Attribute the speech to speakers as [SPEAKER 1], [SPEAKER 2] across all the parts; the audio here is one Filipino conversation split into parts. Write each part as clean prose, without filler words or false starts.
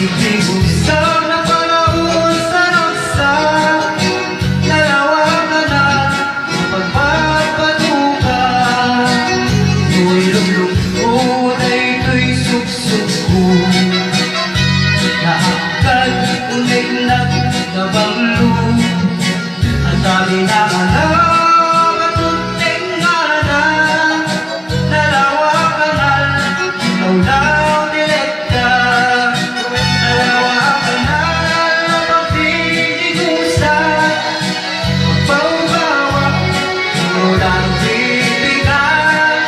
[SPEAKER 1] Itigusang na panahon sa nagsa, dalawa ka na pagpapatuka. Ito'y lumlumod ay ito'y suksok-ko, naakad ulit nagdabanglo. Ang dami na alam at unting ngana, dalawa ka na, ikaw lang direkta. Dalawa ka na, napapinigusan, magpaubawa, ikaw lang bibigyan.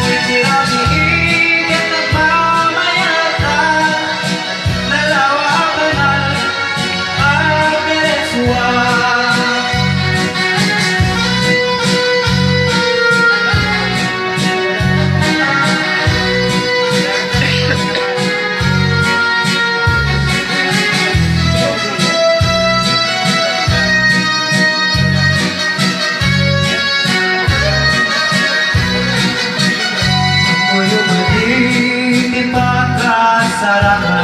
[SPEAKER 1] Tuwing tirabihin at nagmamayatan, dalawa ka na, ang diretsuhan. Pagkasaraan